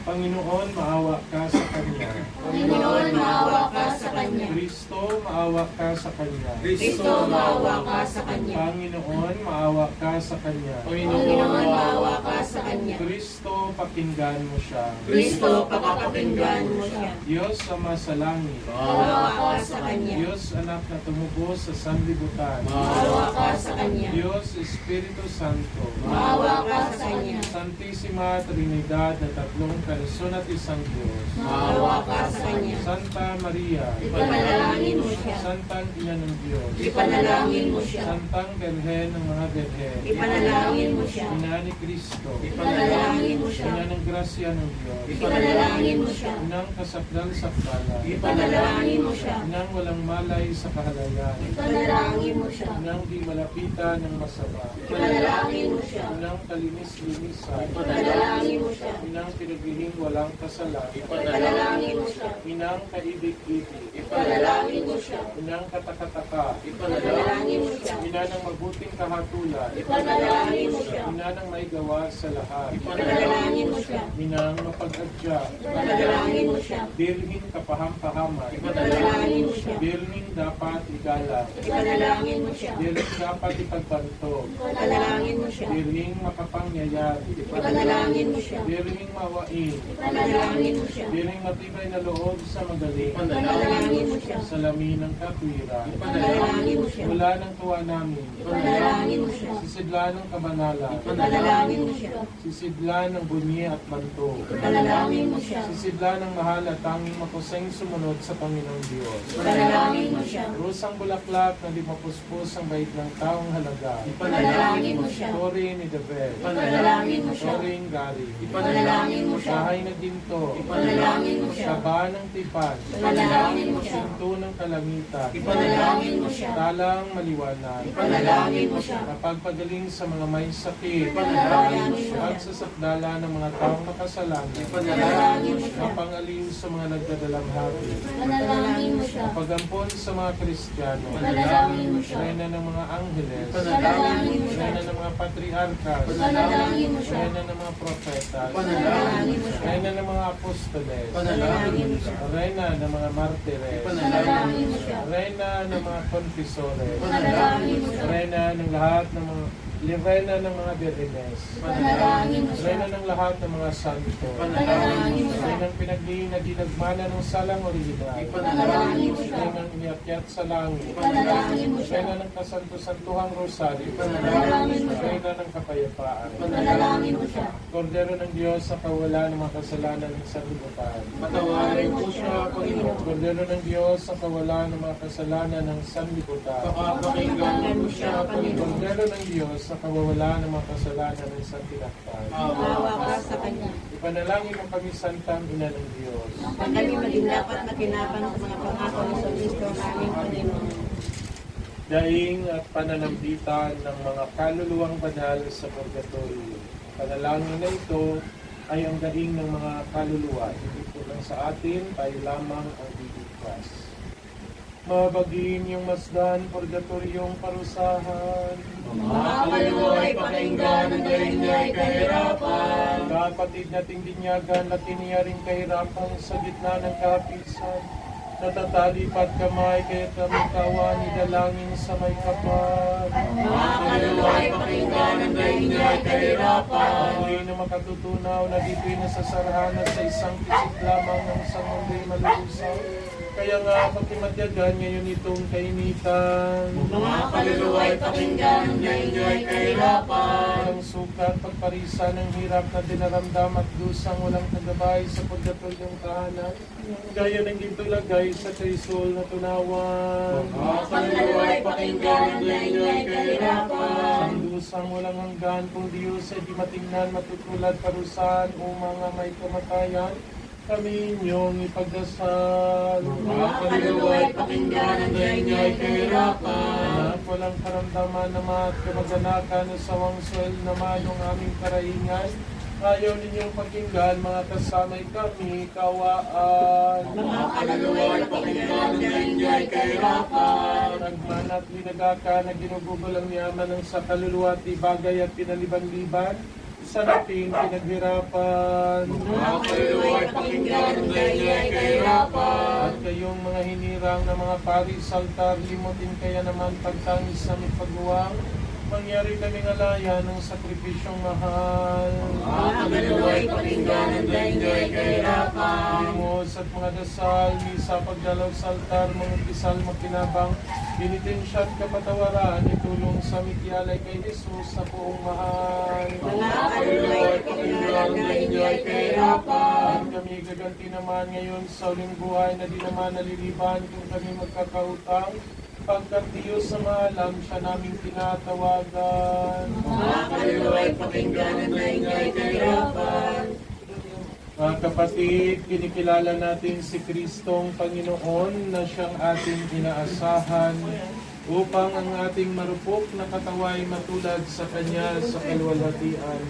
Panginoon, maawa ka sa Kanya. Panginoon, maawa ka sa Kanya. Kristo, maawa ka sa Kanya. Kristo, maawa ka sa Kanya. Panginoon, maawa ka sa Kanya. Panginoon, maawa ka sa Kanya. Kristo, pakinggan mo siya. Kristo, pakapakinggan mo siya. Diyos Ama sa langit. Maawa ka sa Kanya. Diyos Anak na tumubos sa sanlibutan. Maawa ka sa Kanya. Diyos Espiritu Santo. Maawa ka sa Kanya. Santissima Trinidad na tatlong person at isang Diyos. Maawa ka sa Kanya. Santa Maria, Ipanalangin mo siya. Santang Ina ng Diyos, Ipanalangin mo siya. Santang Birhen ng mga Birhen, Ipanalangin mo siya. Ina ni Kristo, Ipanalangin mo siya. Ina ng grasya ng Diyos, Ipanalangin mo siya. Inang kasakdal-sakdalan, Ipanalangin mo siya. Inang walang malay sa kahalayan, Ipanalangin mo siya. Inang di malapitan ng masama, Ipanalangin mo siya. Inang kalinis-linisan, Ipanalangin mo siya. Inang pinaglihing walang kasalan, Ipanalangin mo siya. Inang kaibig-ibig, Ipanalangin mo siya. Inang katakataka, Ipanalangin mo siya. Ina ng mabuting kahatulan, Ipanalangin mo siya. Ina ng may gawa sa lahat, Ipanalangin mo siya. Inang mapag-adya, Ipanalangin mo siya. Birhing kapaham-pahaman, Ipanalangin mo siya. Birhing dapat igala, Ipanalangin mo siya. Birhing dapat ipagbantog, Ipanalangin mo siya. Birhing makapangyayari, Ipanalangin mo siya. Birhing mawain, Ipanalangin mo siya. Birhing matibay na loob sa magaling, Ipanalangin mo siya. salamin ng katwiran, Ipanalangin mo siya. mula ng tuwa namin, Ipanalangin mo siya. sisidla ng kabanalan, Ipanalangin mo siya. sisidla ng bunyi at manto, Ipanalangin mo siya. sisidla ng mahal at tanging makuseng sumunod sa Panginoong Diyos. Ipanalangin mo siya. Rusang bulaklak na di mapuspos ang bait ng taong halaga. Ipanalangin mo siya. Tori ni David. Ipanalangin mo siya. Tori Gari. Ipanalangin mo siya. Bahay na ginto. Ipanalangin mo siya. Saba ng tipan. Ipanalangin mo siya. Sinto ng kalangitan. Ipanalangin mo siya. Talang maliwanag. Ipanalangin mo siya. Kapagpagaling sa mga may sakit. Ipanalangin mo siya. At sa sakdala ng mga taong makasalanan. Ipanalangin mo siya. Kapangaliw sa mga nagdadalamhati. Ipanalangin mo siya. Pagampon sa mga Kristiyano. Ipanalangin mo siya. Reyna ng mga angheles. Ipanalangin mo siya. Reyna ng mga patriarkas. Ipanalangin mo siya. Reyna ng mga profetas. Ipanalangin mo siya. Reyna ng mga apostoles. Ipanalangin mo siya. Reyna ng mga martires. Ipanalangin mo siya. Reyna ng mga konfesores. Ipanalangin mo siya. Reyna ng lahat ng mga Reyna ng mga birhenes. Ipanalangin mo siya. Reyna ng lahat ng mga santo. Ipanalangin mo siya. Reyna ng pinagdiin na dinagmana ng salang original. Ipanalangin mo siya. Reyna ng iniakyat sa langit. Ipanalangin mo siya. Reyna ng kasanto-santuhang rosaryo. Ipanalangin mo siya. Reyna ng kapayapaan. Ipanalangin mo siya. Kordero ng Diyos sa kawalan ng mga kasalanan ng sanlibutan. Patawarin po siya, Panginoon. Kordero ng Diyos sa kawalan ng mga kasalanan ng sanlibutan. Pakapakinggan mo siya, Panginoon. Kordero ng Diyos sa kawalan ng mga kasalanan ng santinaktan. Maawa ka sa Kanya. Ipanalangin mo kami, Santang Ina ng Diyos. Ang kami maging dapat na kinapan sa mga pangako ni Kristo naming Panginoon. Daing at pananambitan ng mga kaluluwang banal sa purgatorio. Panalangin na ito ay ang daing ng mga kaluluwa. Hindi po lang sa atin, tayo lamang ang bibigkas. Mabagin yung masdan, purgatoryong parusahan. Mga kaluluwa ay pakinggan ang galing niya ay kahirapan. Kapatid nating binyagan, latiniyaring kahirapan sa gitna ng kapisan. Natatalipat kamay, kaya kami kawani dalangin sa may kapal. Mga kaluluwa ay pakinggan ang galing niya ay kahirapan. Hindi na makatutunaw na dito'y nasasarahan at sa isang pisik lamang ng isang mundo'y malusaw. Kaya nga pagkimatyagan ngayon itong kainitan. Mga kaluluwa ay pakinggan ang galing niya ay kahirapan. Walang sukat, pagparisa ng hirap na dinaramdam at dusang walang kagabay sa purgatoryong tahanan. Gaya ng gintulagay sa Trisol na tunawan. Mga kaluluwa ay pakinggan ang galing niya ay kahirapan. Ang dusang walang hanggan, kung Diyos ay di matingnan, matutulad parusahan o mga may kamatayan, kami inyong ipagdasal. Mga kaluluwa ay pakinggan ang galing niya ay kahirapan. At walang karamdaman naman at kamaganakan o sawang swel naman ang aming karaingan. Ayaw ninyong pakinggan, mga kasamay kami, kawaan. Mga kaluluwa ay pakinggan ang galing niya ay kahirapan. Nagman at linagaka na ginugugol ang yaman ng sa kaluluwa at ibagay at pinaliban-liban sa nating pinaghirapan. Mga kaluluwa ay pakinggan ang galing niya ay kahirapan. At kayong mga hinirang na mga pari sa altar, limutin kaya naman pagtangis sa may pagluwang. mangyari kaming alaya ng sakripisyong mahal. Mga kaluluwa'y pakinggan ang dahinday kahirapan. Limos at mga dasal, misa, pagdalaw sa altar, mga pisal, makinabang, binitensya at kapatawaran, itulong sa mikyalay kay Jesus sa buong mahal. Mga kaluluwa'y pakinggan ang dahinday kahirapan. At kami gaganti naman ngayon sa uling buhay na di naman naliliban kung kami magkakautang. Pagkat Diyos sa maalam, siya naming tinatawagan. Mga kaluluwa'y pakinggan ang dahinday kahirapan. Mga kapatid, kinikilala natin si Kristong Panginoon na siyang ating inaasahan upang ang ating marupok na kataway matulad sa Kanya sa kalwalhatian.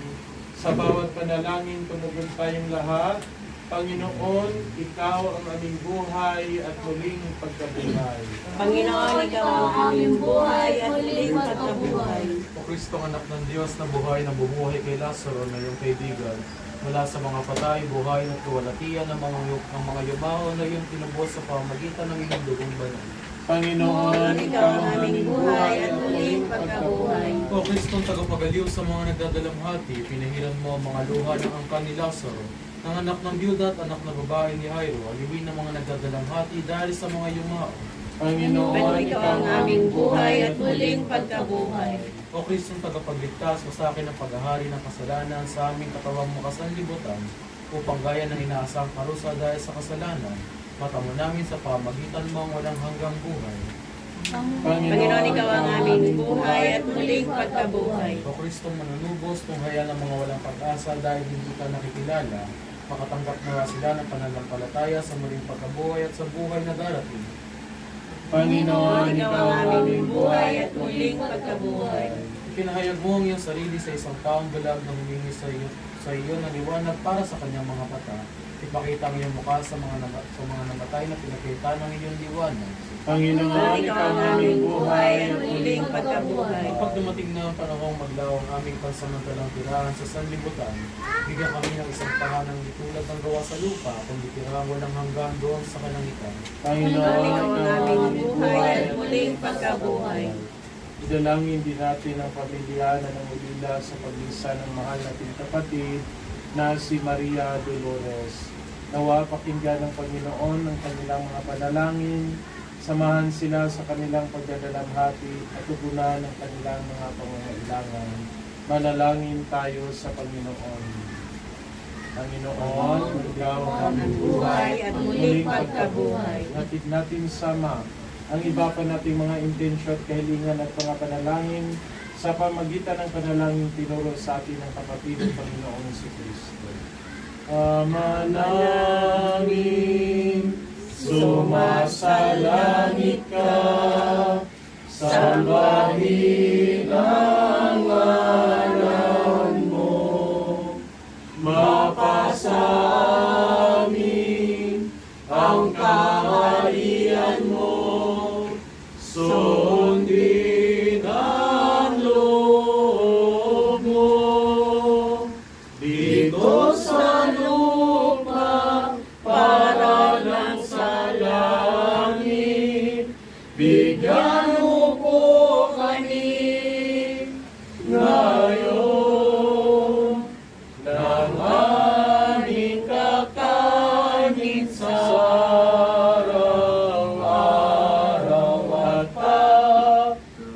Sa bawat panalangin, tumugon tayong lahat. Panginoon, Ikaw ang aming buhay at muling pagkabuhay. Panginoon, Ikaw ang aming buhay at muling pagkabuhay. O Kristong anak ng Diyos na buhay na bumuhay kay Lazaro na iyong kaibigan, mula sa mga patay, buhay at kawalatian ng mga yumao na iyong tinubos sa pamagitan ng iyong dugong banal. Panginoon, Ikaw ang aming buhay at muling pagkabuhay. O Kristong tagapagaliw sa mga nagdadalamhati, pinahiran mo ang mga luha ng angkan ni Lazaro, ng anak ng biyuda at anak na babae ni Jairo, aliwin ng mga nagdadalamhati dahil sa mga yumao. Panginoon, Ikaw ang aming buhay at muling pagkabuhay. O Kristong tagapagligtas, o sa akin ang paghahari ng kasalanan sa aming katawang makasanlibutan, upang gaya ng inaasang parusa dahil sa kasalanan, matamo namin sa pamagitan mo ang walang hanggang buhay. Panginoon, Ikaw ang aming buhay at muling pagkabuhay. O Kristong manunubos, tunghaya ng mga walang pag-asa dahil hindi ka nakikilala, makatanggap na sila ng pananampalataya sa muling pagkabuhay at sa buhay na darating. Panginoon, Ikaw ang aming buhay at muling pagkabuhay. Ipinahayag mo ang iyong sarili sa isang taong galag na humingi sa iyo ng liwanag para sa kanyang mga mata. Ipakita ang iyong mukha sa mga namatay na pinakita ng iyong liwanag. Panginoon, Ikaw ang aming buhay at muling pagkabuhay. Kapag dumating na ang panahong maglaw ang aming pansamantalang tirahan sa sanlibutan, bigyan kami ng isang tahanang di tulad ng gawa sa lupa, kundi tirahang walang hanggan doon sa kalangitan. Panginoon, Ikaw ang aming buhay at muling pagkabuhay. Idalangin din natin ang pamilya na nangulila sa paglisa ng mahal nating kapatid na si Maria Dolores. Nawa pakinggan ng Panginoon ang kanilang mga panalangin, samahan sila sa kanilang pagdadalamhati at tugunan ang kanilang mga pangangailangan. Manalangin tayo sa Panginoon. Panginoon, Ikaw ang aming buhay at muling pagkabuhay. Hatid natin sama ang iba pa nating mga intensyon at kahilingan at mga panalangin sa pamagitan ng panalangin tinuro sa atin ng kapatid ng Panginoon si Kristo. Ama namin, sumasalangit ka, sambahin ang ngalan mo, mapasa amin ang kaharian mo, sundin ang loob mo, dito sa lupa para lang sa langit. Bigyan mo po kami ngayon ng aming kakanin sa araw-araw at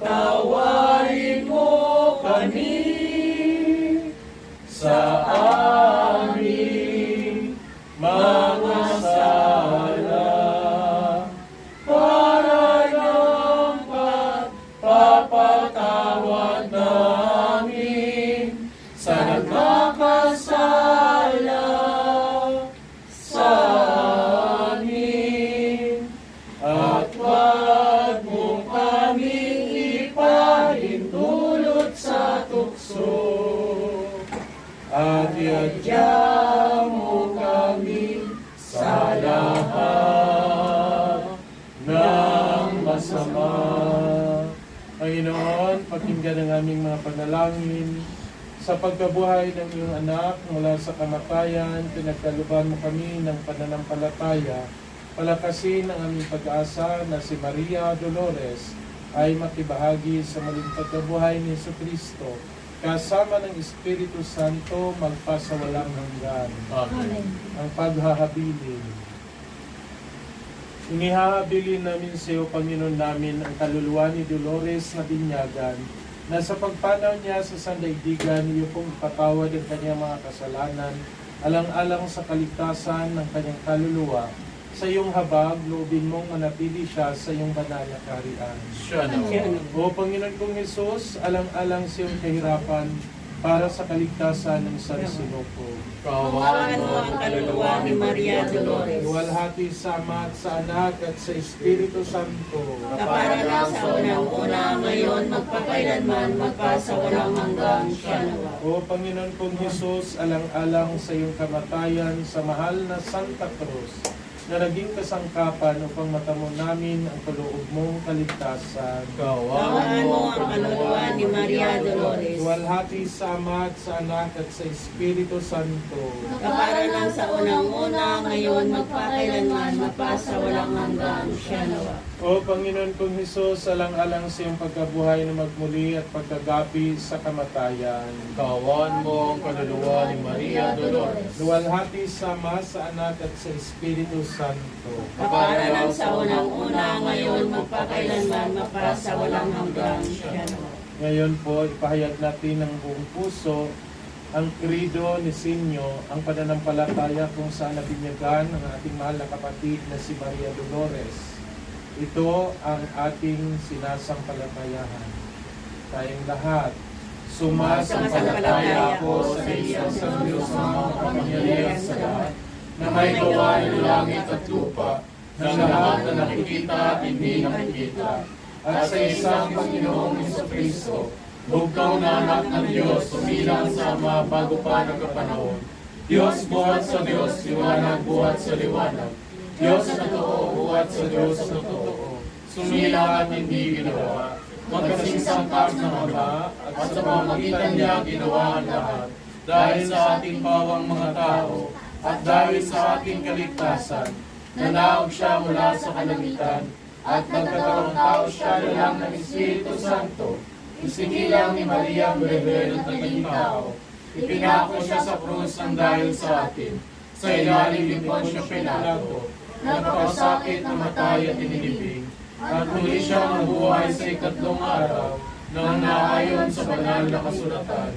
patawarin mo kami sa aming mga sala para ng pagpapatawad namin sa nagkakasala sa amin. At wag mo kaming ipahintulot sa tukso, at iadya mo kami sa lahat ng masama. Panginoon, pakinggan ang aming mga panalangin sa pagkabuhay ng iyong anak mula sa kamatayan. Pinagkaluban mo kami ng pananampalataya. Palakasin ang aming pag-asa na si Maria Dolores ay makibahagi sa muling pagkabuhay ni Jesucristo kasama ng Espiritu Santo magpasawalang hanggan. Amen. Ang paghahabilin. Inihahabilin namin sa iyo, Panginoon namin, ang kaluluwa ni Dolores na binyagan, na sa pagpanaw niya sa sandaigdigan, iyo pong ipatawad ang kanyang mga kasalanan, alang-alang sa kaligtasan ng kanyang kaluluwa. Sa iyong habag, loobin mong manatili siya sa iyong banal na kaharian. Siya naman. O Panginoon kong Jesus, alang-alang sa iyong kahirapan para sa kaligtasan ng San Sinopo. Kaawaan mo ang kaluluwa ni Maria Dolores. Luwalhati sa Ama at sa Anak at sa Espiritu Santo. Kapara lang sa unang-una, ngayon, magpakailanman, magpasawalang hanggan. Siya nawa. O Panginoon kong Jesus, alang-alang sa iyong kamatayan sa mahal na Santa Cruz, na naging kasangkapan upang matamo namin ang kaloob mong kaligtasan. Kaawaan mo ang kaluluwa ni Maria Dolores. Luwalhati sa Ama at sa Anak at sa Espiritu Santo. Kapara lang sa unang-una, ngayon, magpakailanman, magpasawalang hanggan. Siya nawa. O Panginoon kong Jesus, alang-alang sa iyong pagkabuhay na magmuli at pagkagapi sa kamatayan. Kaawaan mo ang kaluluwa ni Maria Dolores. Luwalhati sa Ama, sa Anak at sa Espiritu Santo. Kapara lang sa unang-una, ngayon, magpakailanman, magpasawalang hanggan. Siya nawa. Ngayon po, ipahayag natin ng buong puso ang krido ni Sinyo, ang pananampalataya kung saan nabinyagan ang ating mahal na kapatid na si Maria Dolores. Ito ang ating sinasampalatayahan. Tayong lahat, sumasampalataya ako sa isang Diyos na makapangyarihan sa lahat, na may gawa ng langit at lupa, ng lahat na nakikita at hindi nakikita, at sa isang Panginoong Jesucristo, bugtong na anak ng Diyos, sumilang sa Ama bago pa nagkapanahon. Diyos buhat sa Diyos, liwanag buhat sa liwanag. Diyos na totoo, buhat sa Diyos na totoo. Sumilang at hindi ginawa. Magkasingsangkap ng Ama, at sa pamamagitan niya ginawa ang lahat. Dahil sa ating pawang mga tao, at dahil sa ating kaligtasan, nanaog siya mula sa kalangitan, at nagkatawang tao siya lang ng Espiritu Santo. Isinilang ni Maria Berbel at naging tao. Ipinako siya sa krus ng dahil sa atin. Sa ilalim ni Poncio Pilato, nagpakasakit, namatay at inilibing. At muli siyang nabuhay sa ikatlong araw, nang naayon sa banal na kasulatan.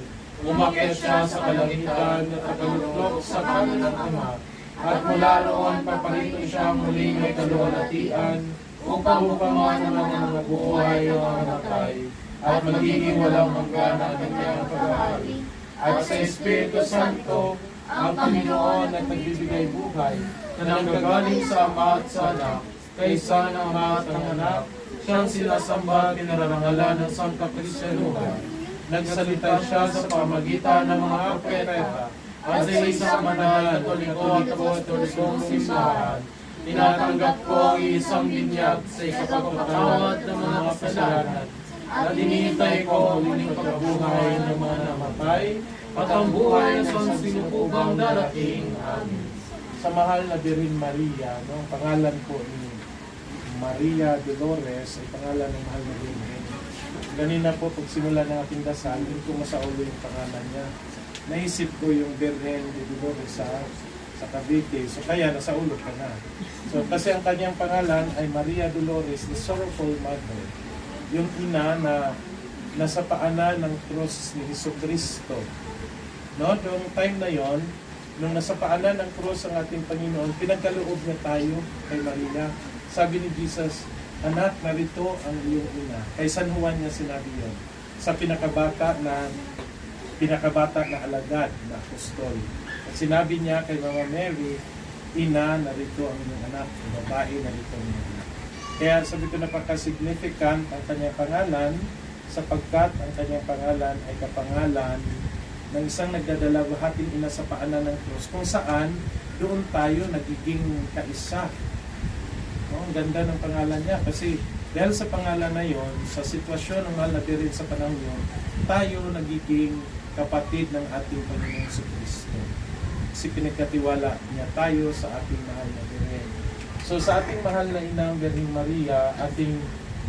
Umakyat siya sa kalangitan at nakaluklok sa kanan ng Ama. At mula roon paparito siya muling may kaluwalhatian upang mga nabubuhay o mga namatay, at magiging walang hanggan ang kanyang paghahari. At sa Espiritu Santo, ang Panginoon at nagbibigay buhay, na nanggagaling sa Ama at sa Anak, kaysa ng Ama at ng Anak, siyang sinasamba at pinararangalan ng Santa Cristianuhan. Nagsalita siya sa pamagitan ng mga propeta, at sa isang banal, katoliko at apostolikong simbahan. Tinatanggap ko ang isang binyag sa ikapagpatawad ng mga kasalanan, at inihintay ko muling pagkabuhay ng mga namatay, at ang buhay ng sansinupugang darating. Amen. Sa mahal na Birhen Maria, no, ang pangalan po ni Maria Dolores ay pangalan ng mahal na Birhen. Ganina po, pag simula ng ating dasal, hindi ko masaulo yung pangalan niya. Naisip ko yung Birhen de Dolores sa Cavite, so kaya nasa ulo ka na. So kasi ang kanyang pangalan ay Maria Dolores, the Sorrowful Mother. Yung ina na nasa paanan ng krus ni Jesucristo. No, noong time na yon, nung nasa paanan ng krus ang ating Panginoon, pinagkaloob niya tayo kay Maria. Sabi ni Jesus, anak, narito ang iyong ina. Kay San Juan niya sinabi yon. Sa pinakabata na alagad na apostol. At sinabi niya kay Mama Mary, ina, narito ang iyong anak. Babae, narito ang iyong anak. Kaya sabi ko, napaka-significant ang kanyang pangalan, sapagkat ang kanyang pangalan ay kapangalan ng isang nagdadalawahating ina sa paanan ng krus, kung saan doon tayo nagiging kaisa. No, ang ganda ng pangalan niya kasi dahil sa pangalan na yon, sa sitwasyon ng mahal na Birhen sa panahon yun, tayo nagiging kapatid ng ating Panginoong Jesucristo. Kasi pinagkatiwala niya tayo sa ating mahal na Birhen. So sa ating mahal na inang Birhen Maria, ating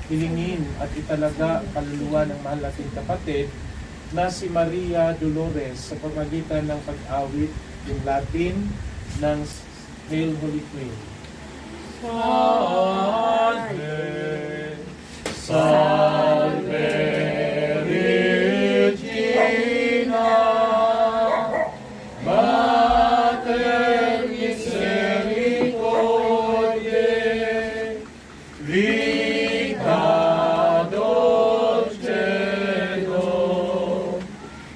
hilingin at italaga kaluluwa ng mahal nating kapatid na si Maria Dolores sa pamagitan ng pag-awit in Latin ng Hail Holy Queen. Salve, Salve Regina, Mater Misericordiae, Vita Dulcedo,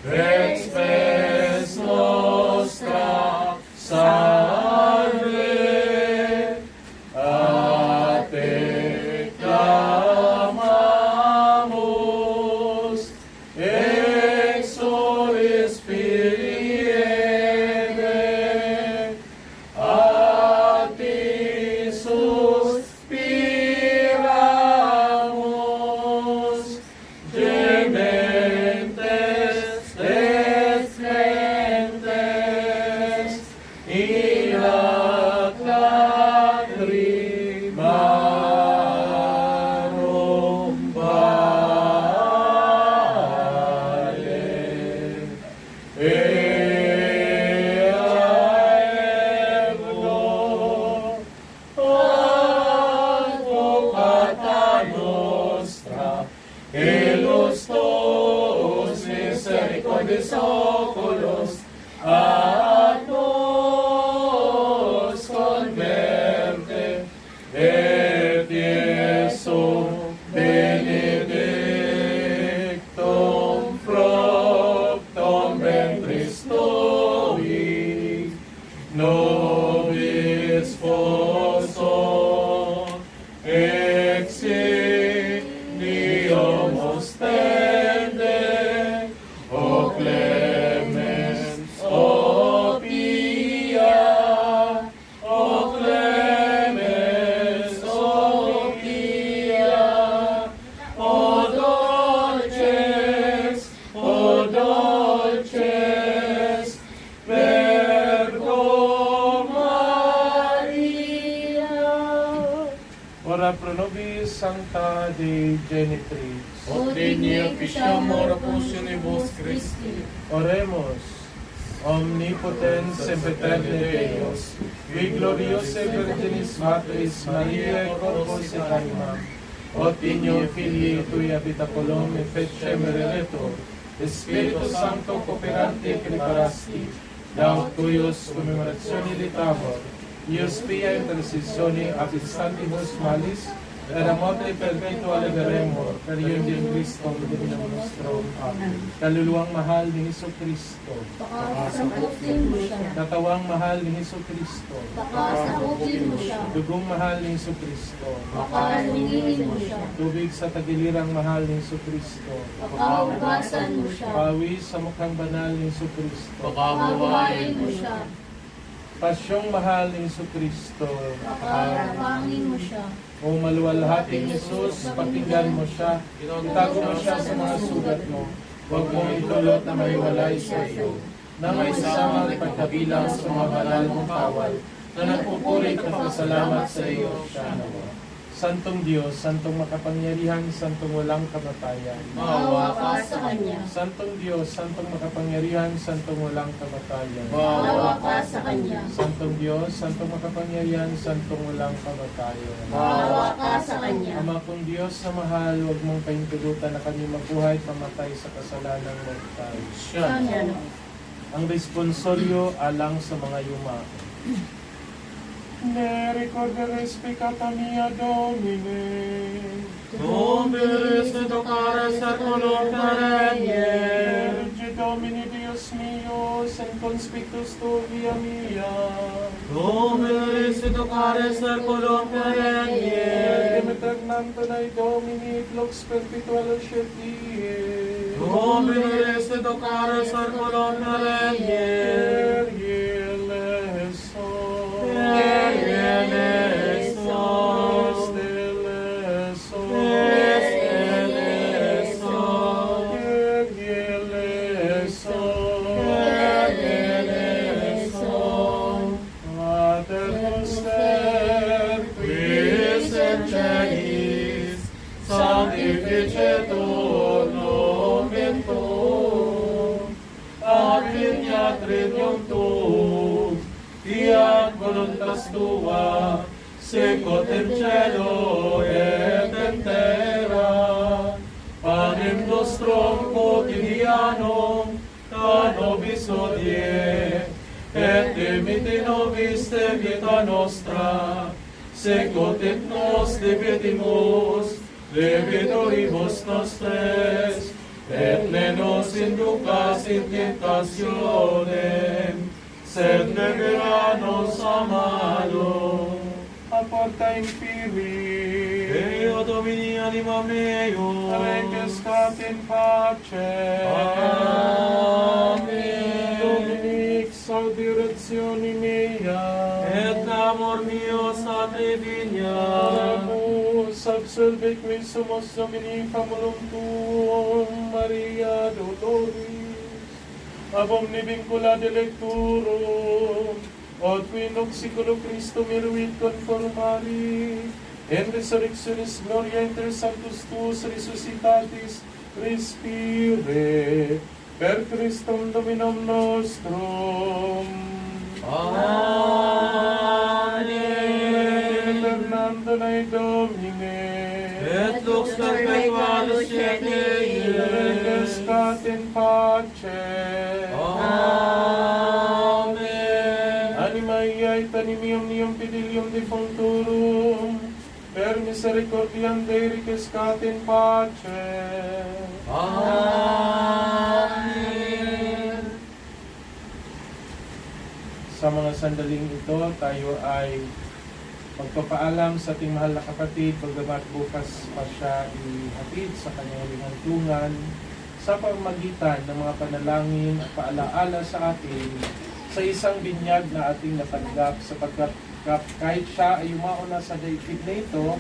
Rex Spes Nostra, Salve, a te clamamos, exoles Filiere, a ti suspiramos, gementes, descendentes, in ac lacrimarum vale. Aebno, advocata nostra, e los todos misericordes oculos, a nos converte, et Iesum benedictum fructum ventris tui, nobis foso, exilium ostende, o clemens, o pia, o clemens, o pia, o dolces, Virgo Maria. Ora pro nobis Sancta Dei Genitrix. Ut digni officiamur opussionibus Christi. Oremus. Omnipotens sempiterne Deus, qui gloriose Virginis Matrice Mariae corpus et animam, ut digno Filii Tui habitaculum et fecem reretur, Spiritus Sancto cooperante preparasti, laud Tuius commemoratione ditabor, ius pia intercessione ab instantibus malis, era morte perpetua leveremur, per iundium Christum Dominum nostrum. Amen. Kaluluwang mahal ni Hesus Kristo, Pakasakutin mo siya. katawang mahal ni Hesus Kristo, Pakasakutin mo siya. dugong mahal ni Hesus Kristo, Pakalingin mo siya. tubig sa tagilirang mahal ni Hesus Kristo, Pakaugasan mo siya. pawis sa mukhang banal ni Hesus Kristo, Pakabuhayin mo siya. pasyong mahal ni Hesus Kristo, Pakatapangin mo siya. o maluwalhating Hesus, pakinggan mo siya, itago mo siya sa mga sugat mo, huwag mong itulot na maiwalay sa iyo, na may samang pagkabilang sa mga banal mong kawal, na nagpupurit at pasalamat sa iyo, siya nawa. Santong Diyos, Santong makapangyarihan, Santong walang kamatayan. Maawa ka sa Kanya. Santong Diyos, Santong makapangyarihan, Santong walang kamatayan. Maawa ka sa Kanya. Santong Diyos, Santong makapangyarihan, Santong walang kamatayan. Maawa ka sa Kanya. Ama kong Diyos na mahal, huwag mong pahintulutan na kami mabuhay pamatay sa kasalanang mortal. Siya no. Ang responsoryo alang sa mga yuma. Ne recorderes peccata mia Domine. Domines et tocares circulum perennier, Virge Domini Deus mio, sen conspictus tu via mia. Domines et tocares circulum perennier, Demeternam tonai Domini, lux perpetual Shefie. Domines et tocares circulum perennier, Salve sacrificetur nomen tuum, ad veniat regnum tuum, fiat voluntas tua, sicut in cielo et in terra. Panem nostrum quotidianum, da nobis hodie, et dimitte nobis debita nostra, sicut et nos debitimus, debitoribus nostres, et ne nos inducas in tentationem, sed libera nos a malo. Aporta infiri, Eo Domini anima meum, requiescat in pace. Amen. Dominic saudirectioni mea, Et amor mio sate vigna, Oramus absolvic me sumus Domini famulum tuum, Maria Doloris, ab omni vincula delecturum, od qui noxiculo Christum eruit conformari, en resurrectionis gloria inter sanctus tuus resuscitatis, respire, per Christum Dominum nostrum. Amen. Fernando Nay Domine, Et lux perpetualus requiescat in pace. Amen. Anima iai tanimium nium fidelium defunctorum, per misericordiam Dei requiescat in pace. Amen. Sa mga sandaling ito, tayo ay magpapaalam sa ating mahal na kapatid, pagdamat bukas pa siya ihatid sa kanyang lihantungan sa pamamagitan ng mga panalangin at paalaala sa atin sa isang binyag na ating natanggap sapagkat kahit siya ay umauna sa daigdig na ito,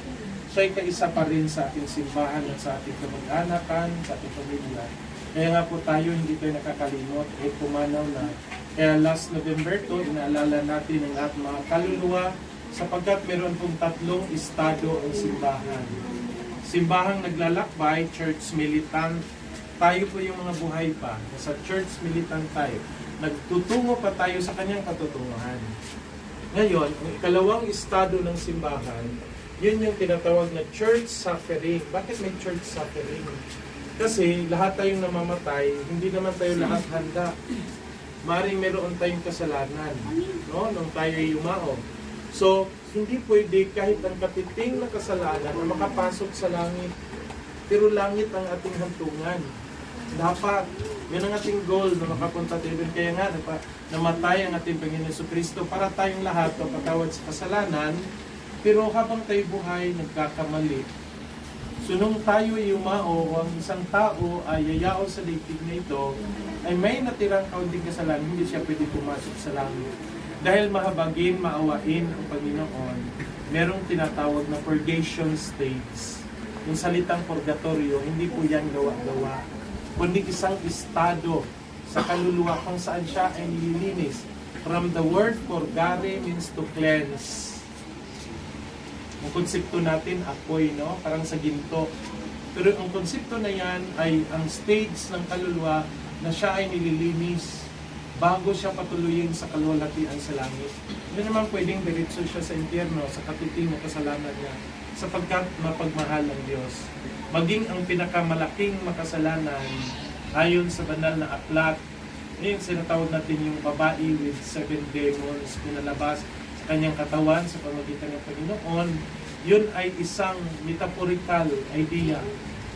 siya ay kaisa pa rin sa ating simbahan at sa ating kamag-anakan, sa ating pamilya. Kaya nga po tayo hindi tayo nakakalimot, pumanaw na. Kaya last November 2, inaalala natin ang lahat mga kaluluwa sapagkat meron pong tatlong estado ang simbahan. Simbahang naglalakbay, church militant. Tayo po yung mga buhay pa. Sa church militant tayo. Nagtutungo pa tayo sa kanyang katutunguhan. Ngayon, ang ikalawang estado ng simbahan, yun yung tinatawag na church suffering. Bakit may church suffering? Kasi lahat tayong namamatay, hindi naman tayo lahat handa. Maring meron tayong kasalanan, no? Nung tayo ay yumao. So, hindi pwede kahit ang katiting na kasalanan na makapasok sa langit. Pero langit ang ating hantungan. Dapat, yun ang ating goal na makapunta tayo. Kaya nga, namatay ang ating Panginoon Jesucristo para tayong lahat mapatawad sa kasalanan. Pero habang tayo buhay, nagkakamali. So nung tayo ay yumao o ang isang tao ay yayao sa daigdig na ito, ay may natirang kaunting kasalanan, hindi siya pwede pumasok sa langit. Dahil mahabagin, maawain ang Panginoon, merong tinatawag na purgation states. Yung salitang purgatorio, hindi po yan gawa-gawa, kundi isang estado sa kaluluwa kung saan siya ay nililinis. From the word purgare means to cleanse. Ang konsepto natin, apoy, no? Parang sa ginto. Pero ang konsepto na yan ay ang stage ng kaluluwa na siya ay nililinis bago siya patuloyin sa kaluwalhatian sa langit. Hindi naman pwedeng diretso siya sa impyerno sa katiting na kasalanan niya sapagkat mapagmahal ang Diyos. Maging ang pinakamalaking makasalanan ayon sa banal na aklat, yung sinatawag natin yung babae with 7 demons pinalabas sa kanyang katawan sa pamamagitan ng Panginoon, yun ay isang metaphorical idea.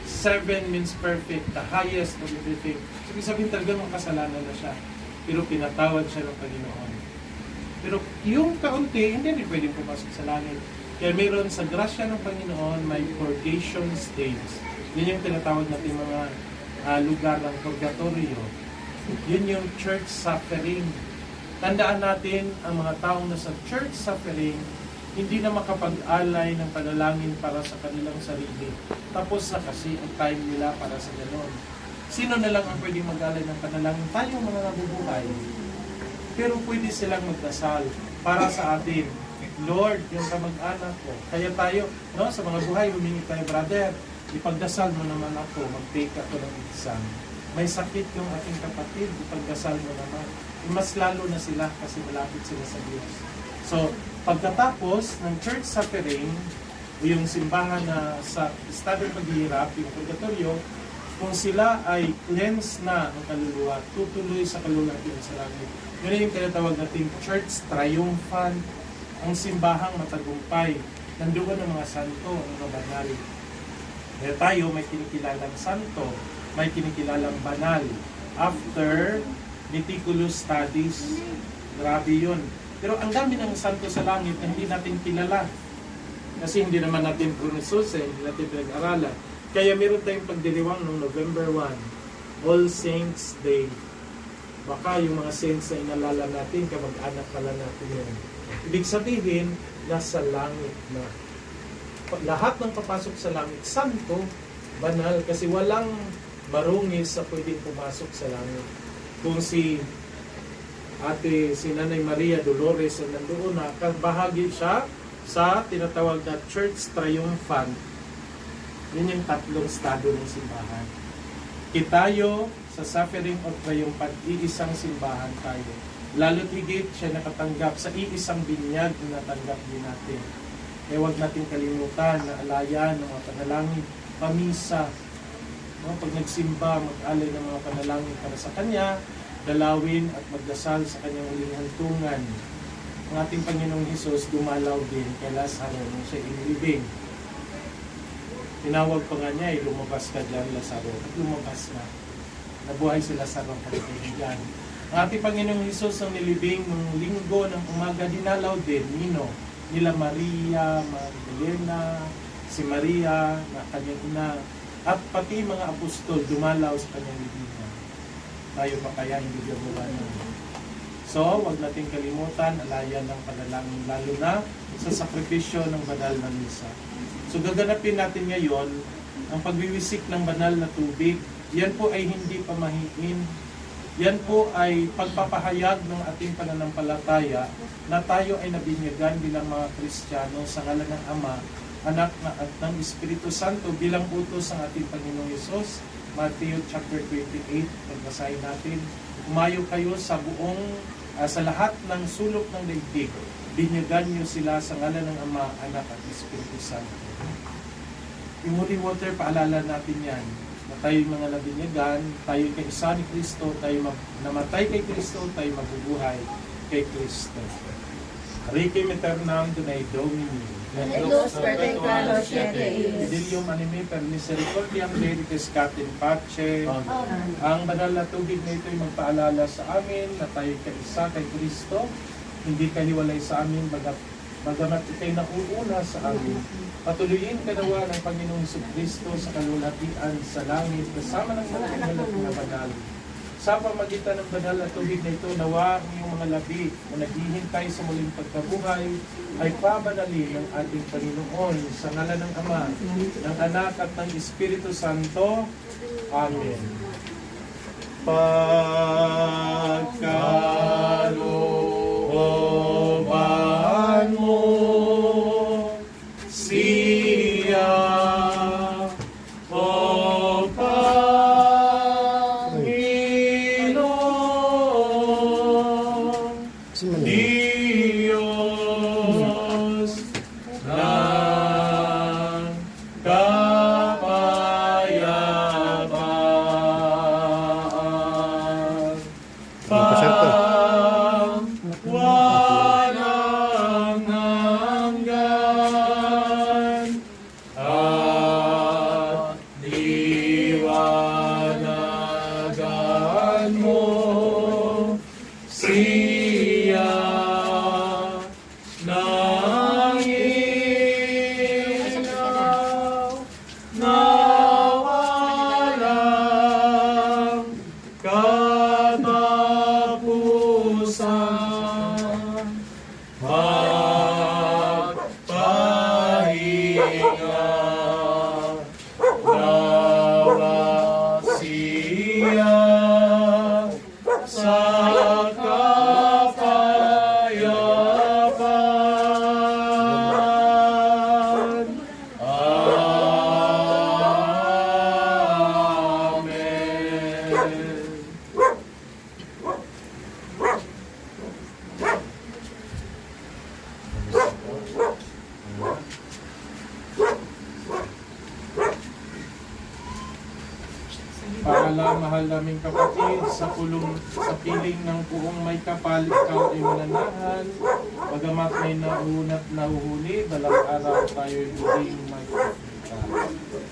7 means perfect, the highest of everything. So, ibig sabihin talagang makasalanan na siya. Pero pinatawad siya ng Panginoon. Pero yung kaunti, hindi rin pwedeng pumasok sa langit. Kaya mayroon sa grasya ng Panginoon, may purgation states. Yun yung tinatawag natin mga lugar ng purgatorio. Yun yung church suffering. Tandaan natin, ang mga taong nasa church suffering, hindi na makapag-alay ng panalangin para sa kanilang sarili. Tapos na kasi ang time nila para sa ganon. Sino na lang ang pwedeng mag-alay ng panalangin? Tayo mga nabubuhay. Pero pwede silang magdasal para sa atin. Lord, yung kamag-anak ko. Kaya tayo, no, sa mga buhay, humingi tayo, brother, ipagdasal mo naman ako, mag-take ako ng exam. May sakit yung ating kapatid, ipagdasal mo naman. Mas lalo na sila kasi malapit sila sa Diyos. So, pagkatapos ng church suffering, yung simbahan na sa estado ng paghihirap, yung purgatorio, kung sila ay cleanse na ng kaluluwa, tutuloy sa kalulatian sa langit. Yun yung tinatawag nating church triumphant, ang simbahang matagumpay. Nandoon ang mga santo, ang mga banal. Kaya tayo may kinikilalang santo, may kinikilalang banal. After meticulous studies, grabe yun. Pero ang dami ng santo sa langit na hindi natin kilala. Kasi hindi naman natin prunesus, hindi natin pinag-aralan. Kaya meron tayong pagdiriwang noong November 1, All Saints Day. Baka yung mga saints na inalala natin, kamag-anak pala natin yun. Ibig sabihin, nasa langit na. Lahat ng papasok sa langit, santo, banal, kasi walang marungis sa pwedeng pumasok sa langit. Kung si Nanay Maria Dolores na nandoon na, bahagi siya sa tinatawag na Church Triumphant. Yun yung tatlong estado ng simbahan. Tayo sa suffering of triumphant, iisang simbahan tayo. Lalo't higit siya nakatanggap sa iisang binyag na natanggap din natin. Kaya huwag natin kalimutan na alayan ng mga panalangin, pamisa. No? Pag nagsimba, mag-alay ng mga panalangin para sa Kanya, dalawin at magdasal sa Kanyang uling hantungan. Ang ating Panginoong Hesus dumalaw din kay Lazaro nung siya inilibing. Tinawag pa nga niya, lumabas ka dyan, Lazaro. At lumabas na. Nabuhay si Lazaro ang kaibigan. Ang ating Panginoong Hesus ang nilibing ng linggo ng umaga, dinalaw din, nino, nila Maria, Magdalena, si Maria, na kanyang ina, at pati mga apostol dumalaw sa kanyang libingan. Tayo pa kaya hindi gawa nun. So, wag nating kalimutan, alayan ng panalangin, lalo na sa sakripisyo ng banal na misa. So, gaganapin natin ngayon ang pagwiwisik ng banal na tubig. Yan po ay hindi pamahiin. Yan po ay pagpapahayag ng ating pananampalataya na tayo ay nabinyagan bilang mga Kristiyano sa ngalan ng Ama, Anak at ng Espiritu Santo bilang utos ng ating Panginoong Hesus. Matthew chapter 28, pagbasahin natin. Umayo kayo sa sa lahat ng sulok ng daigdig. Binyagan niyo sila sa ngalan ng Ama, Anak at Espiritu Santo. Yung holy water, paalala natin yan. Na tayo mga nabinyagan, tayo kay isa ni Kristo, tayo namatay kay Kristo, tayo mabubuhay kay Kristo. Requiem aeternam Donae Domini. Et lux perpetua siete ies. Fidelium anime per misericordiam Deitis Catin Pace. Ang banal na tubig na ito ay magpaalala sa amin na tayo kay isa kay Kristo, hindi kahiwalay sa amin, bagamat ikay nauuna sa amin. Patuloyin ka nawa ng Panginoong Kristo sa kalulatian sa langit kasama ng mga banal na banal. Sa pamagitan ng banal na tubig na ito, nawa ang iyong mga labi na naghihintay sa muling pagkabuhay ay pabanalin ng ating Panginoon sa ngalan ng Ama, ng Anak at ng Espiritu Santo. Amen. Pagkalooban mo siya, O Panginoon, Diyos ng kapayapaan. Paalam, mahal naming kapatid, sa piling ng puong may kapal, ikaw ay mananahan. Bagamat may naunat nahuhuli, dalang araw tayo'y muling may kapita.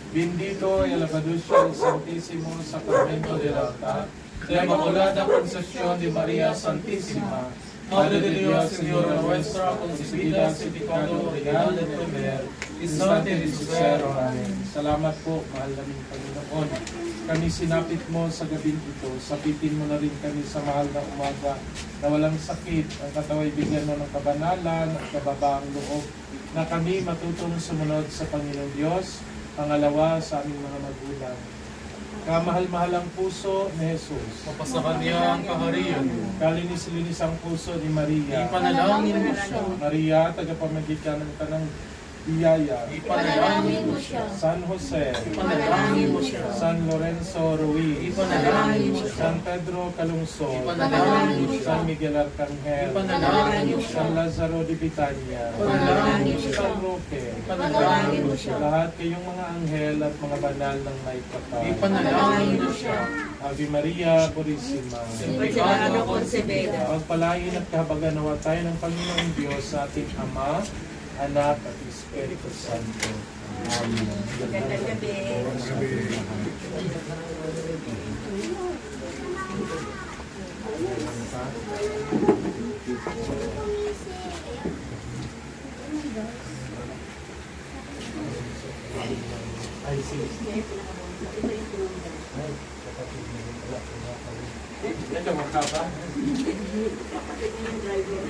Bendito el Abadusyo Santísimo Sacramento de la Altar, de Inmaculada Concepción de María Santísima, Madre de Dios, Señora nuestra, concebida sin pecado original de primer, instante de su ser. Amen. Salamat po, mahal naming Panginoon. Kami sinapit mo sa gabing ito, sapitin mo na rin kami sa mahal na umaga na walang sakit, ang kataway bigyan mo ng kabanalan at kababaang loob, na kami matutong sumunod sa Panginoon Diyos, pangalawa sa aming mga magulang. Kamahal-mahalang puso ni Jesus, Mapasa kanya ang kaharian mo. kalinis-linis ang puso ni Maria. Ipanalangin mo siya. Maria, tagapamagitan ng tanang biyaya. Ipanalangin mo siya. San Jose, Ipanalangin mo siya. San Lorenzo Ruiz, Ipanalangin mo siya. San Pedro Calungsod, Ipanalangin mo siya. San Miguel Arcangel, Ipanalangin mo siya. San Lazaro de Bitania, Ipanalangin mo siya. San Roque, Ipanalangin mo siya. lahat kayong mga anghel at mga banal ng may kapal. Ipanalangin mo siya. Ave Maria Purisima. Pagkakano Concebida. Pagpalain at kahabagan nawa tayo ng Panginoong Diyos sa ating Ama, Anak at Espiritu Santo. Amen. Magandang gabi. Ay, sis. Yan ka magkapa? Yung driver.